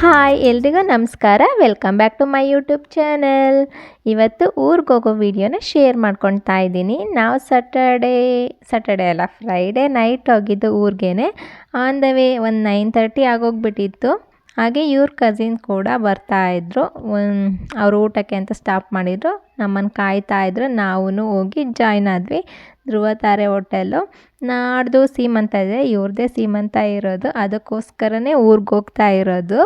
Hi ಎಲ್ರಿಗೂ ನಮಸ್ಕಾರ. Welcome back to my YouTube channel. ಇವತ್ತು ಊರಿಗೆ ಹೋಗೋ ವಿಡಿಯೋನ ಶೇರ್ ಮಾಡ್ಕೊಳ್ತಾ ಇದ್ದೀನಿ. ನಾವು ಸ್ಯಾಟರ್ಡೇ ಅಲ್ಲ, ಫ್ರೈಡೇ ನೈಟ್ ಹೋಗಿದ್ದು ಊರಿಗೇನೆ. ಆನ್ ದ ವೇ ಒಂದು 9:30 ಆಗೋಗ್ಬಿಟ್ಟಿತ್ತು. ಹಾಗೆ ಇವ್ರ ಕಸಿನ್ ಕೂಡ ಬರ್ತಾಯಿದ್ರು. ಅವರು ಊಟಕ್ಕೆ ಅಂತ ಸ್ಟಾಪ್ ಮಾಡಿದರು. ನಮ್ಮನ್ನು ಕಾಯ್ತಾಯಿದ್ರು. ನಾವು ಹೋಗಿ ಜಾಯ್ನ್ ಆದ್ವಿ ಧ್ರುವ ತಾರೆ ಹೋಟೆಲ್ಲು. ನಾಡ್ದು ಸೀಮಂತ ಇದೆ, ಇವ್ರದ್ದೇ ಸೀಮಂತ ಇರೋದು, ಅದಕ್ಕೋಸ್ಕರನೇ ಊರಿಗೆ ಹೋಗ್ತಾ ಇರೋದು.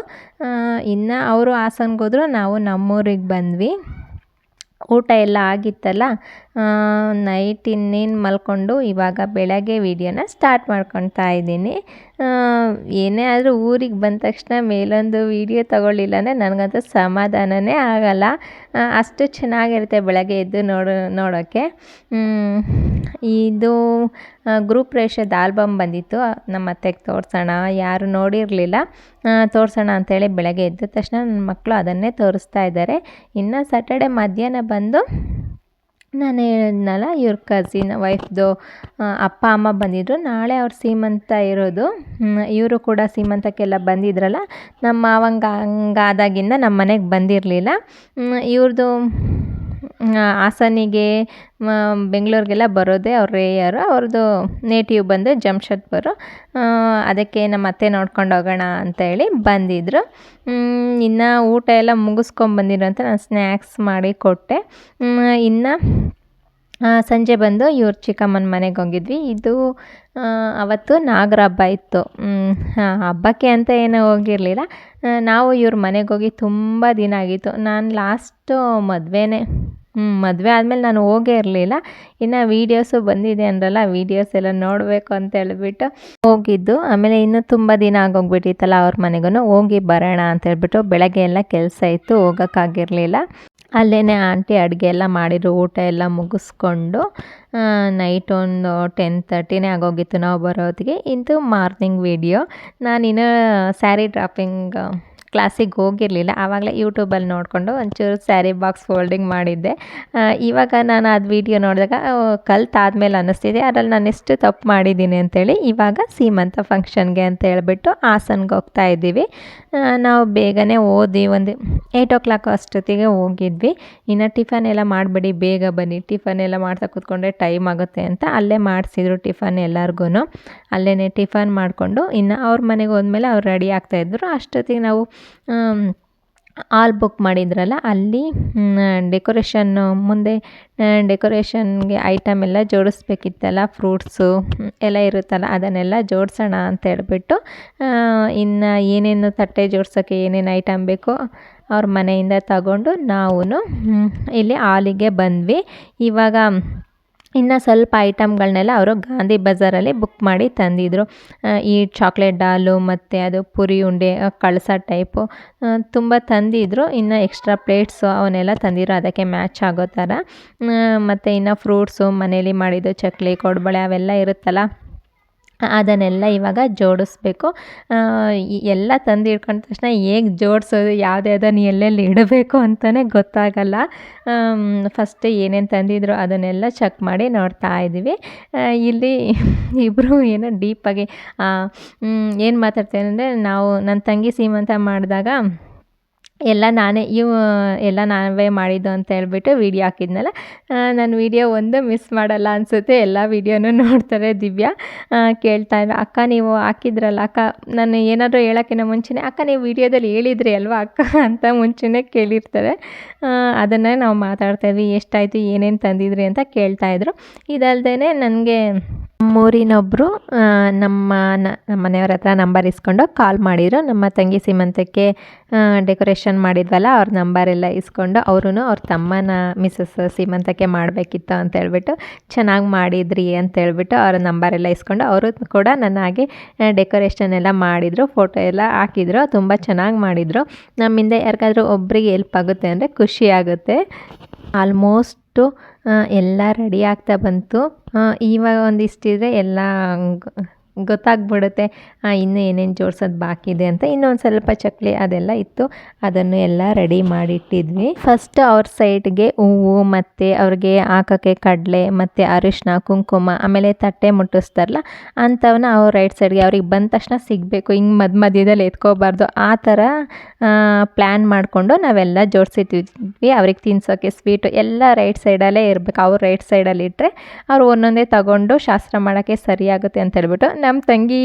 ಇನ್ನು ಅವರು ಹಾಸನ್ಗೆ ಹೋದ್ರು, ನಾವು ನಮ್ಮೂರಿಗೆ ಬಂದ್ವಿ. ಊಟ ಎಲ್ಲ ಆಗಿತ್ತಲ್ಲ, ನೈಟ್ ಇನ್ನೇನು ಮಲ್ಕೊಂಡು ಇವಾಗ ಬೆಳಗ್ಗೆ ವೀಡಿಯೋನ ಸ್ಟಾರ್ಟ್ ಮಾಡ್ಕೊತಾ ಇದ್ದೀನಿ. ಏನೇ ಆದರೂ ಊರಿಗೆ ಬಂದ ತಕ್ಷಣ ಮೇಲೊಂದು ವೀಡಿಯೋ ತಗೊಳ್ಳಿಲ್ಲ ಅಂದರೆ ನನಗಂತೂ ಸಮಾಧಾನನೇ ಆಗಲ್ಲ. ಅಷ್ಟು ಚೆನ್ನಾಗಿರುತ್ತೆ ಬೆಳಗ್ಗೆ ಎದ್ದು ನೋಡೋಕ್ಕೆ. ಇದು ಗ್ರೂಪ್ ರೇಷದ ಆಲ್ಬಮ್ ಬಂದಿತ್ತು, ನಮ್ಮ ಅತ್ತೆಗೆ ತೋರಿಸೋಣ, ಯಾರು ನೋಡಿರಲಿಲ್ಲ, ತೋರಿಸೋಣ ಅಂಥೇಳಿ ಬೆಳಗ್ಗೆ ಎದ್ದ ತಕ್ಷಣ ನನ್ನ ಮಕ್ಕಳು ಅದನ್ನೇ ತೋರಿಸ್ತಾ ಇದ್ದಾರೆ. ಇನ್ನು ಸ್ಯಾಟರ್ಡೆ ಮಧ್ಯಾಹ್ನ ಬಂದು ನಾನು ಹೇಳಿದ್ನಲ್ಲ, ಇವ್ರ ಕಸಿನ್ ವೈಫ್ದು ಅಪ್ಪ ಅಮ್ಮ ಬಂದಿದ್ದರು. ನಾಳೆ ಅವ್ರ ಸೀಮಂತ ಇರೋದು. ಇವರು ಕೂಡ ಸೀಮಂತಕ್ಕೆಲ್ಲ ಬಂದಿದ್ರಲ್ಲ. ನಮ್ಮ ಮಾವಂಗೆ ಹಂಗಾದಾಗಿಂದ ನಮ್ಮ ಮನೆಗೆ ಬಂದಿರಲಿಲ್ಲ. ಇವ್ರದ್ದು ಹಾಸನಿಗೆ ಬೆಂಗಳೂರಿಗೆಲ್ಲ ಬರೋದೇ ಅವ್ರ ರೇಯರು. ಅವ್ರದ್ದು ನೇಟಿವ್ ಬಂದು ಜಮ್ಷೆಡ್ಪುರ. ಅದಕ್ಕೆ ನಮ್ಮ ಅತ್ತೆ ನೋಡ್ಕೊಂಡು ಹೋಗೋಣ ಅಂತ ಹೇಳಿ ಬಂದಿದ್ದರು. ಇನ್ನು ಊಟ ಎಲ್ಲ ಮುಗಿಸ್ಕೊಂಬಂದಿರೋ ಅಂತ ನಾನು ಸ್ನ್ಯಾಕ್ಸ್ ಮಾಡಿ ಕೊಟ್ಟೆ. ಇನ್ನು ಸಂಜೆ ಬಂದು ಇವ್ರ ಚಿಕ್ಕಮ್ಮನ ಮನೆಗೆ ಹೋಗಿದ್ವಿ. ಇದು ಅವತ್ತು ನಾಗರ ಹಬ್ಬ ಇತ್ತು. ಹಬ್ಬಕ್ಕೆ ಅಂತ ಏನೂ ಹೋಗಿರಲಿಲ್ಲ. ನಾವು ಇವ್ರ ಮನೆಗೆ ಹೋಗಿ ತುಂಬ ದಿನ ಆಗಿತ್ತು. ನಾನು ಲಾಸ್ಟು ಮದುವೆ ಆದಮೇಲೆ ನಾನು ಹೋಗೇ ಇರಲಿಲ್ಲ. ಇನ್ನು ವೀಡಿಯೋಸು ಬಂದಿದೆ ಅಂದ್ರಲ್ಲ, ವೀಡಿಯೋಸ್ ಎಲ್ಲ ನೋಡಬೇಕು ಅಂತ ಹೇಳಿಬಿಟ್ಟು ಹೋಗಿದ್ದು. ಆಮೇಲೆ ಇನ್ನೂ ತುಂಬ ದಿನ ಆಗೋಗ್ಬಿಟ್ಟಿತ್ತಲ್ಲ, ಅವ್ರ ಮನೆಗೂ ಹೋಗಿ ಬರೋಣ ಅಂತ ಹೇಳ್ಬಿಟ್ಟು ಬೆಳಗ್ಗೆ ಎಲ್ಲ ಕೆಲಸ ಇತ್ತು, ಹೋಗೋಕ್ಕಾಗಿರಲಿಲ್ಲ. ಅಲ್ಲೇ ಆಂಟಿ ಅಡುಗೆ ಎಲ್ಲ ಮಾಡಿದ್ರು. ಊಟ ಎಲ್ಲ ಮುಗಿಸ್ಕೊಂಡು ನೈಟ್ ಒಂದು 10:30 ಆಗೋಗಿತ್ತು ನಾವು ಬರೋತ್ತಿಗೆ. ಇದು ಮಾರ್ನಿಂಗ್ ವೀಡಿಯೋ. ನಾನಿನ್ನೂ ಸ್ಯಾರಿ ಡ್ರಾಪಿಂಗ್ ಕ್ಲಾಸಿಗೆ ಹೋಗಿರಲಿಲ್ಲ. ಆವಾಗಲೇ ಯೂಟ್ಯೂಬಲ್ಲಿ ನೋಡಿಕೊಂಡು ಒಂಚೂರು ಸ್ಯಾರಿ ಬಾಕ್ಸ್ ಫೋಲ್ಡಿಂಗ್ ಮಾಡಿದ್ದೆ. ಇವಾಗ ನಾನು ಅದು ವೀಡಿಯೋ ನೋಡಿದಾಗ ಕಲ್ತಾದ್ಮೇಲೆ ಅನ್ನಿಸ್ತಿದೆ ಅದರಲ್ಲಿ ನಾನು ಎಷ್ಟು ತಪ್ಪು ಮಾಡಿದ್ದೀನಿ ಅಂತೇಳಿ. ಇವಾಗ ಸೀಮಂತ ಫಂಕ್ಷನ್ಗೆ ಅಂತ ಹೇಳ್ಬಿಟ್ಟು ಹಾಸನ್ಗೆ ಹೋಗ್ತಾ ಇದ್ದೀವಿ. ನಾವು ಬೇಗನೆ ಹೋದ್ವಿ, ಒಂದು 8 o'clock ಅಷ್ಟೊತ್ತಿಗೆ ಹೋಗಿದ್ವಿ. ಇನ್ನು ಟಿಫನ್ ಎಲ್ಲ ಮಾಡಿಬಿಡಿ, ಬೇಗ ಬನ್ನಿ, ಟಿಫನ್ ಎಲ್ಲ ಮಾಡ್ತಾ ಕೂತ್ಕೊಂಡ್ರೆ ಟೈಮ್ ಆಗುತ್ತೆ ಅಂತ ಅಲ್ಲೇ ಮಾಡಿಸಿದ್ರು ಟಿಫನ್ ಎಲ್ಲರಿಗೂ. ಅಲ್ಲೇ ಟಿಫನ್ ಮಾಡಿಕೊಂಡು ಇನ್ನು ಅವ್ರ ಮನೆಗೆ ಹೋದ್ಮೇಲೆ ಅವ್ರು ರೆಡಿ ಆಗ್ತಾಯಿದ್ರು. ಅಷ್ಟೊತ್ತಿಗೆ ನಾವು ಹಾಲ್ ಬುಕ್ ಮಾಡಿದ್ರಲ್ಲ, ಅಲ್ಲಿ ಡೆಕೋರೇಷನ್ನು ಮುಂದೆ ಡೆಕೋರೇಷನ್ಗೆ ಐಟಮ್ ಎಲ್ಲ ಜೋಡಿಸ್ಬೇಕಿತ್ತಲ್ಲ, ಫ್ರೂಟ್ಸು ಎಲ್ಲ ಇರುತ್ತಲ್ಲ, ಅದನ್ನೆಲ್ಲ ಜೋಡಿಸೋಣ ಅಂತ ಹೇಳ್ಬಿಟ್ಟು ಇನ್ನು ಏನೇನು ತಟ್ಟೆ ಜೋಡ್ಸೋಕ್ಕೆ ಏನೇನು ಐಟಮ್ ಬೇಕೋ ಅವ್ರ ಮನೆಯಿಂದ ತಗೊಂಡು ನಾವು ಇಲ್ಲಿ ಹಾಲಿಗೆ ಬಂದ್ವಿ. ಇವಾಗ ಇನ್ನು ಸ್ವಲ್ಪ ಐಟಮ್ಗಳನ್ನೆಲ್ಲ ಅವರು ಗಾಂಧಿ ಬಜಾರಲ್ಲಿ ಬುಕ್ ಮಾಡಿ ತಂದಿದ್ರು. ಈ ಚಾಕ್ಲೇಟ್ ಡಾಲು ಮತ್ತು ಅದು ಪುರಿ ಉಂಡೆ, ಕಳಸ ಟೈಪು ತುಂಬ ತಂದಿದ್ರು. ಇನ್ನು ಎಕ್ಸ್ಟ್ರಾ ಪ್ಲೇಟ್ಸು ಅವನ್ನೆಲ್ಲ ತಂದಿದ್ರು, ಅದಕ್ಕೆ ಮ್ಯಾಚ್ ಆಗೋ ಥರ. ಮತ್ತು ಇನ್ನು ಫ್ರೂಟ್ಸು, ಮನೇಲಿ ಮಾಡಿದ್ದು ಚಕ್ಲಿ, ಕೋಡ್ಬಳೆ ಅವೆಲ್ಲ ಇರುತ್ತಲ್ಲ, ಅದನ್ನೆಲ್ಲ ಇವಾಗ ಜೋಡಿಸ್ಬೇಕು. ಎಲ್ಲ ತಂದು ಇಟ್ಕೊಂಡ ತಕ್ಷಣ ಹೇಗೆ ಜೋಡಿಸೋದು, ಯಾವುದ್ಯಾವುದನ್ನು ಎಲ್ಲೆಲ್ಲಿ ಇಡಬೇಕು ಅಂತಲೇ ಗೊತ್ತಾಗಲ್ಲ. ಫಸ್ಟ್ ಏನೇನು ತಂದಿದ್ರು ಅದನ್ನೆಲ್ಲ ಚೆಕ್ ಮಾಡಿ ನೋಡ್ತಾ ಇದ್ದೀವಿ. ಇಲ್ಲಿ ಇಬ್ಬರು ಏನೋ ಡೀಪಾಗಿ ಏನು ಮಾತಾಡ್ತೇನೆ ಅಂದರೆ, ನನ್ನ ತಂಗಿ ಸೀಮಂತ ಮಾಡಿದಾಗ ಎಲ್ಲ ನಾವೇ ಮಾಡಿದ್ದು ಅಂತ ಹೇಳ್ಬಿಟ್ಟು ವೀಡಿಯೋ ಹಾಕಿದ್ನಲ್ಲ, ನಾನು ವೀಡಿಯೋ ಒಂದು ಮಿಸ್ ಮಾಡಲ್ಲ ಅನಿಸುತ್ತೆ. ಎಲ್ಲ ವೀಡಿಯೋನೂ ನೋಡ್ತಾರೆ. ದಿವ್ಯಾ ಕೇಳ್ತಾ ಇಲ್ಲ, ಅಕ್ಕ ನೀವು ಹಾಕಿದ್ರಲ್ಲ ಅಕ್ಕ, ನಾನು ಏನಾದರೂ ಹೇಳೋಕ್ಕಿಂತ ಮುಂಚೆನೇ ಅಕ್ಕ ನೀವು ವೀಡಿಯೋದಲ್ಲಿ ಹೇಳಿದ್ರಿ ಅಲ್ವಾ ಅಕ್ಕ ಅಂತ ಮುಂಚೆನೇ ಕೇಳಿರ್ತಾರೆ. ಅದನ್ನೇ ನಾವು ಮಾತಾಡ್ತಾಯಿದ್ವಿ, ಎಷ್ಟಾಯಿತು, ಏನೇನು ತಂದಿದ್ರಿ ಅಂತ ಕೇಳ್ತಾಯಿದ್ರು. ಇದಲ್ಲದೆ ನನಗೆ ನಮ್ಮೂರಿನೊಬ್ಬರು ನಮ್ಮ ಮನೆಯವ್ರ ಹತ್ರ ನಂಬರ್ ಇಸ್ಕೊಂಡು ಕಾಲ್ ಮಾಡಿದರು. ನಮ್ಮ ತಂಗಿ ಸೀಮಂತಕ್ಕೆ ಡೆಕೋರೇಷನ್ ಮಾಡಿದ್ವಲ್ಲ, ಅವ್ರ ನಂಬರೆಲ್ಲ ಇಸ್ಕೊಂಡು ಅವರು ಅವ್ರ ತಮ್ಮನ ಮಿಸ್ಸಸ್ ಸೀಮಂತಕ್ಕೆ ಮಾಡಬೇಕಿತ್ತು ಅಂತ ಹೇಳ್ಬಿಟ್ಟು ಚೆನ್ನಾಗಿ ಮಾಡಿದ್ರಿ ಅಂತ ಹೇಳ್ಬಿಟ್ಟು ಅವ್ರ ನಂಬರೆಲ್ಲ ಇಸ್ಕೊಂಡು ಅವರು ಕೂಡ ನನ್ನ ಹಾಗೆ ಡೆಕೋರೇಷನ್ ಎಲ್ಲ ಮಾಡಿದರು, ಫೋಟೋ ಎಲ್ಲ ಹಾಕಿದ್ರು. ತುಂಬ ಚೆನ್ನಾಗಿ ಮಾಡಿದರು. ನಮ್ಮಿಂದ ಯಾರಿಗಾದ್ರೂ ಒಬ್ರಿಗೆ ಹೆಲ್ಪ್ ಆಗುತ್ತೆ ಅಂದರೆ ಖುಷಿ ಆಗುತ್ತೆ. ಆಲ್ಮೋಸ್ಟು ಎಲ್ಲ ರೆಡಿ ಆಗ್ತಾ ಬಂತು. ಇವಾಗ ಒಂದಿಷ್ಟಿದ್ರೆ ಎಲ್ಲ ಗೊತ್ತಾಗ್ಬಿಡುತ್ತೆ ಇನ್ನೂ ಏನೇನು ಜೋಡ್ಸೋದು ಬಾಕಿ ಇದೆ ಅಂತ. ಇನ್ನೊಂದು ಸ್ವಲ್ಪ ಚಕ್ಕಲಿ ಅದೆಲ್ಲ ಇತ್ತು, ಅದನ್ನು ಎಲ್ಲ ರೆಡಿ ಮಾಡಿಟ್ಟಿದ್ವಿ. ಫಸ್ಟ್ ಅವ್ರ ಸೈಡ್ಗೆ ಹೂವು ಮತ್ತು ಅವ್ರಿಗೆ ಹಾಕೋಕ್ಕೆ ಕಡಲೆ ಮತ್ತು ಅರಿಶಿನ ಕುಂಕುಮ ಆಮೇಲೆ ತಟ್ಟೆ ಮುಟ್ಟಿಸ್ತಾರಲ್ಲ ಅಂಥವನ್ನ ಅವ್ರ ರೈಟ್ ಸೈಡ್ಗೆ ಅವ್ರಿಗೆ ಬಂದ ತಕ್ಷಣ ಸಿಗಬೇಕು, ಹಿಂಗೆ ಮಧ್ಯದಲ್ಲಿ ಎತ್ಕೋಬಾರ್ದು, ಆ ಥರ ಪ್ಲ್ಯಾನ್ ಮಾಡಿಕೊಂಡು ನಾವೆಲ್ಲ ಜೋಡಿಸಿದ್ವಿ. ಅವ್ರಿಗೆ ತಿನ್ಸೋಕ್ಕೆ ಸ್ವೀಟು ಎಲ್ಲ ರೈಟ್ ಸೈಡಲ್ಲೇ ಇರಬೇಕು. ಅವ್ರು ರೈಟ್ ಸೈಡಲ್ಲಿ ಇಟ್ಟರೆ ಅವ್ರು ಒಂದೊಂದೇ ತಗೊಂಡು ಶಾಸ್ತ್ರ ಮಾಡೋಕ್ಕೆ ಸರಿಯಾಗುತ್ತೆ ಅಂತ ಹೇಳ್ಬಿಟ್ಟು ನಮ್ಮ ತಂಗಿ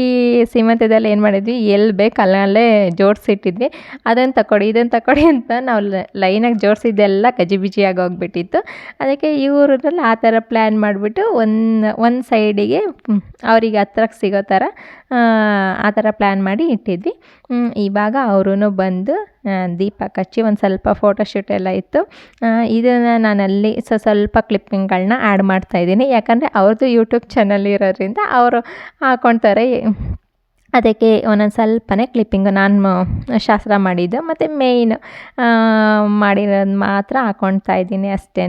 ಸೀಮಂತದಲ್ಲಿ ಏನು ಮಾಡಿದ್ವಿ, ಎಲ್ಲಿ ಬೇಕು ಅಲ್ಲೇ ಜೋಡಿಸಿಟ್ಟಿದ್ವಿ. ಅದನ್ನು ತಗೊಳ್ಳಿ ಇದನ್ನು ತಗೊಳ್ಳಿ ಅಂತ ನಾವು ಲೈನಾಗಿ ಜೋಡಿಸಿದ್ದೆಲ್ಲ ಗಜಿಬಿಜಿಯಾಗಿ ಹೋಗ್ಬಿಟ್ಟಿತ್ತು. ಅದಕ್ಕೆ ಇವರಲ್ಲಿ ಆ ಥರ ಪ್ಲ್ಯಾನ್ ಮಾಡಿಬಿಟ್ಟು ಒಂದು ಸೈಡಿಗೆ ಅವರಿಗೆ ಹತ್ರಕ್ಕೆ ಸಿಗೋ ಥರ ಆ ಥರ ಪ್ಲ್ಯಾನ್ ಮಾಡಿ ಇಟ್ಟಿದ್ವಿ. ಇವಾಗ ಅವರೂ ಬಂದು ದೀಪ ಹಚ್ಚಿ ಒಂದು ಸ್ವಲ್ಪ ಫೋಟೋಶೂಟ್ ಎಲ್ಲ ಇತ್ತು. ಇದನ್ನು ನಾನಲ್ಲಿ ಸ್ವಲ್ಪ ಕ್ಲಿಪ್ಪಿಂಗ್ಗಳನ್ನ ಆ್ಯಡ್ ಮಾಡ್ತಾಯಿದ್ದೀನಿ, ಯಾಕಂದರೆ ಅವ್ರದ್ದು ಯೂಟ್ಯೂಬ್ ಚಾನಲ್ ಇರೋದ್ರಿಂದ ಅವರು ಹಾಕ್ಕೊಳ್ತಾರೆ. ಅದಕ್ಕೆ ಒಂದೊಂದು ಸ್ವಲ್ಪನೇ ಕ್ಲಿಪ್ಪಿಂಗು ನಾನು ಶಾಸ್ತ್ರ ಮಾಡಿದ್ದು ಮತ್ತು ಮೇಯ್ನ್ ಮಾಡಿರೋದು ಮಾತ್ರ ಹಾಕ್ಕೊಳ್ತಾ ಇದ್ದೀನಿ ಅಷ್ಟೇ.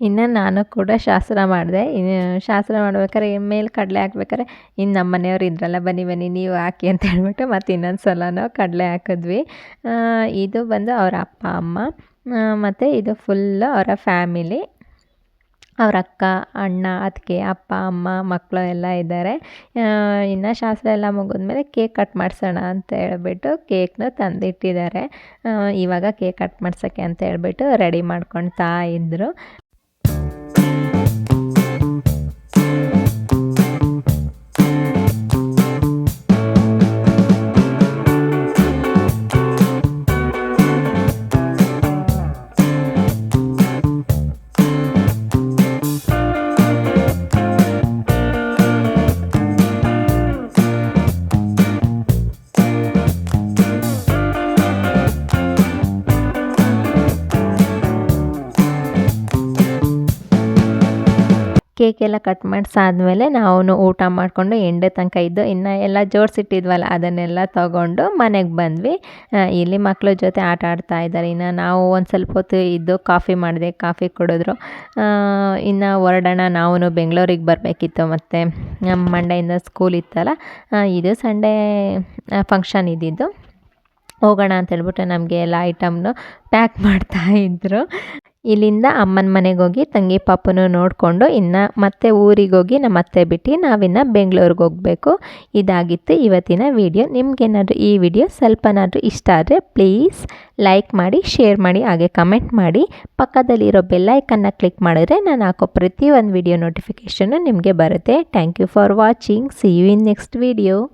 ಇನ್ನು ನಾನು ಕೂಡ ಶಾಸ್ತ್ರ ಮಾಡಿದೆ. ಶಾಸ್ತ್ರ ಮಾಡ್ಬೇಕಾದ್ರೆ ಮೇಲೆ ಕಡಲೆ ಹಾಕ್ಬೇಕಾದ್ರೆ ಇನ್ನು ನಮ್ಮ ಮನೆಯವ್ರು ಇದ್ರಲ್ಲ, ಬನ್ನಿ ಬನ್ನಿ ನೀವು ಹಾಕಿ ಅಂತ ಹೇಳ್ಬಿಟ್ಟು ಮತ್ತು ಇನ್ನೊಂದು ಸಲನೂ ಕಡಲೆ ಹಾಕಿದ್ವಿ. ಇದು ಬಂದು ಅವರ ಅಪ್ಪ ಅಮ್ಮ ಮತ್ತು ಇದು ಫುಲ್ಲು ಅವರ ಫ್ಯಾಮಿಲಿ, ಅವ್ರ ಅಕ್ಕ ಅಣ್ಣ ಅತ್ತಿಗೆ ಅಪ್ಪ ಅಮ್ಮ ಮಕ್ಕಳು ಎಲ್ಲ ಇದ್ದಾರೆ. ಇನ್ನು ಶಾಸ್ತ್ರ ಎಲ್ಲ ಮುಗಿದ್ಮೇಲೆ ಕೇಕ್ ಕಟ್ ಮಾಡಿಸೋಣ ಅಂತ ಹೇಳ್ಬಿಟ್ಟು ಕೇಕ್ನ ತಂದಿಟ್ಟಿದ್ದಾರೆ. ಇವಾಗ ಕೇಕ್ ಕಟ್ ಮಾಡ್ಸೋಕ್ಕೆ ಅಂತ ಹೇಳ್ಬಿಟ್ಟು ರೆಡಿ ಮಾಡ್ಕೊಳ್ತಾ ಇದ್ದರು. ಕೇಕ್ ಎಲ್ಲ ಕಟ್ ಮಾಡಿಸಾದ್ಮೇಲೆ ನಾವು ಊಟ ಮಾಡಿಕೊಂಡು ಎಂಡೆ ತನಕ ಇದ್ದು ಇನ್ನು ಎಲ್ಲ ಜೋಡಿಸಿಟ್ಟಿದ್ವಲ್ಲ ಅದನ್ನೆಲ್ಲ ತೊಗೊಂಡು ಮನೆಗೆ ಬಂದ್ವಿ. ಇಲ್ಲಿ ಮಕ್ಕಳ ಜೊತೆ ಆಟ ಆಡ್ತಾ ಇದ್ದಾರೆ. ಇನ್ನು ನಾವು ಒಂದು ಸ್ವಲ್ಪ ಹೊತ್ತು ಇದ್ದು ಕಾಫಿ ಮಾಡಿದೆ, ಕಾಫಿ ಕುಡಿದ್ರು. ಇನ್ನು ಹೊರಡೋಣ, ನಾವು ಬೆಂಗಳೂರಿಗೆ ಬರಬೇಕಿತ್ತು. ಮತ್ತು ನಮ್ಮ ಮಂಡೆಯಿಂದ ಸ್ಕೂಲ್ ಇತ್ತಲ್ಲ, ಇದು ಸಂಡೇ ಫಂಕ್ಷನ್ ಇದ್ದಿದ್ದು, ಹೋಗೋಣ ಅಂತ ಹೇಳ್ಬಿಟ್ಟು ನಮಗೆ ಎಲ್ಲ ಐಟಮ್ನು ಪ್ಯಾಕ್ ಮಾಡ್ತಾಯಿದ್ರು. ಇಲ್ಲಿಂದ ಅಮ್ಮನ ಮನೆಗೆ ಹೋಗಿ ತಂಗಿ ಪಾಪನು ನೋಡಿಕೊಂಡು ಇನ್ನು ಮತ್ತೆ ಊರಿಗೆ ಹೋಗಿ ನಮ್ಮ ಅತ್ತೆ ಬಿಟ್ಟು ನಾವಿನ್ನು ಬೆಂಗಳೂರಿಗೆ ಹೋಗಬೇಕು. ಇದಾಗಿತ್ತು ಇವತ್ತಿನ ವಿಡಿಯೋ. ನಿಮ್ಗೇನಾದರೂ ಈ ವಿಡಿಯೋ ಸ್ವಲ್ಪನಾದರೂ ಇಷ್ಟ ಆದರೆ ಪ್ಲೀಸ್ ಲೈಕ್ ಮಾಡಿ, ಶೇರ್ ಮಾಡಿ, ಹಾಗೆ ಕಮೆಂಟ್ ಮಾಡಿ. ಪಕ್ಕದಲ್ಲಿರೋ ಬೆಲ್ಲೈಕನ್ನ ಕ್ಲಿಕ್ ಮಾಡಿದ್ರೆ ನಾನು ಹಾಕೋ ಪ್ರತಿಯೊಂದು ವಿಡಿಯೋ ನೋಟಿಫಿಕೇಷನ್ನು ನಿಮಗೆ ಬರುತ್ತೆ. Thank you for watching. See you in next video.